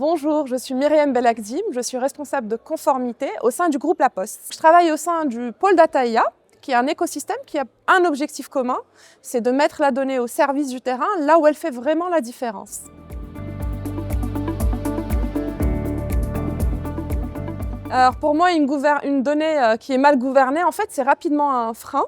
Bonjour, je suis Myriam Belakdim, je suis responsable de conformité au sein du groupe La Poste. Je travaille au sein du pôle Data IA, qui est un écosystème qui a un objectif commun, c'est de mettre la donnée au service du terrain, là où elle fait vraiment la différence. Alors pour moi, une donnée qui est mal gouvernée, en fait, c'est rapidement un frein.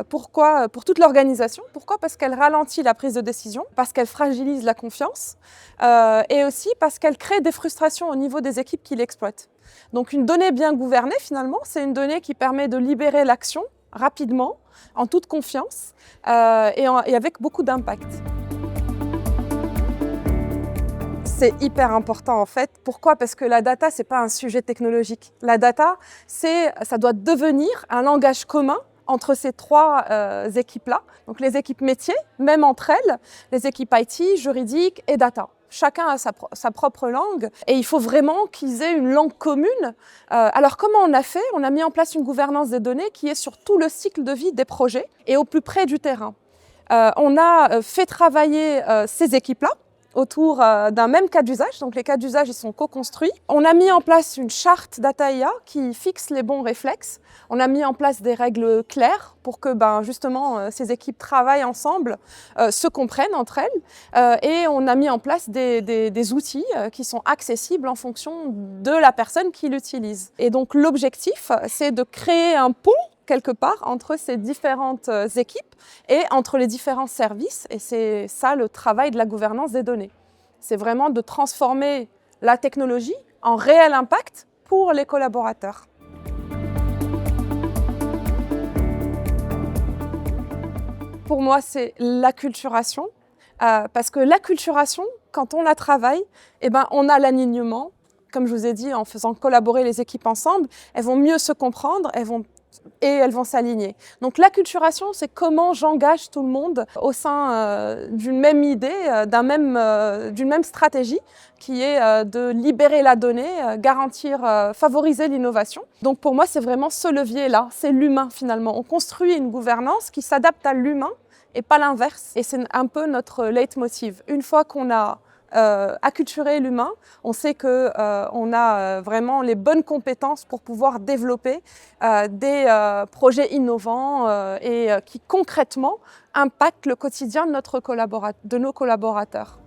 Pourquoi? Pour toute l'organisation. Pourquoi? Parce qu'elle ralentit la prise de décision, parce qu'elle fragilise la confiance et aussi parce qu'elle crée des frustrations au niveau des équipes qui l'exploitent. Donc une donnée bien gouvernée, finalement, c'est une donnée qui permet de libérer l'action rapidement, en toute confiance et avec beaucoup d'impact. C'est hyper important en fait. Pourquoi? Parce que la data, ce n'est pas un sujet technologique. La data, ça doit devenir un langage commun entre ces trois équipes-là. Donc les équipes métiers, même entre elles, les équipes IT, juridiques et data. Chacun a sa propre langue et il faut vraiment qu'ils aient une langue commune. Alors comment on a fait? On a mis en place une gouvernance des données qui est sur tout le cycle de vie des projets et au plus près du terrain. On a fait travailler ces équipes-là autour d'un même cas d'usage. Donc les cas d'usage, ils sont co-construits. On a mis en place une charte Data IA qui fixe les bons réflexes. On a mis en place des règles claires pour que justement ces équipes travaillent ensemble, se comprennent entre elles. Et on a mis en place des outils qui sont accessibles en fonction de la personne qui l'utilise. Et donc l'objectif, c'est de créer un pont quelque part entre ces différentes équipes et entre les différents services. Et c'est ça le travail de la gouvernance des données. C'est vraiment de transformer la technologie en réel impact pour les collaborateurs. Pour moi, c'est l'acculturation. Parce que l'acculturation, quand on la travaille, on a l'alignement. Comme je vous ai dit, en faisant collaborer les équipes ensemble, elles vont mieux se comprendre, et elles vont s'aligner. Donc l'acculturation, c'est comment j'engage tout le monde au sein d'une même idée, d'une même stratégie qui est de libérer la donnée, favoriser l'innovation. Donc pour moi, c'est vraiment ce levier-là, c'est l'humain finalement. On construit une gouvernance qui s'adapte à l'humain et pas l'inverse. Et c'est un peu notre leitmotiv. Une fois qu'on a acculturer l'humain, on sait qu'on a vraiment les bonnes compétences pour pouvoir développer des projets innovants et qui concrètement impactent le quotidien de nos collaborateurs.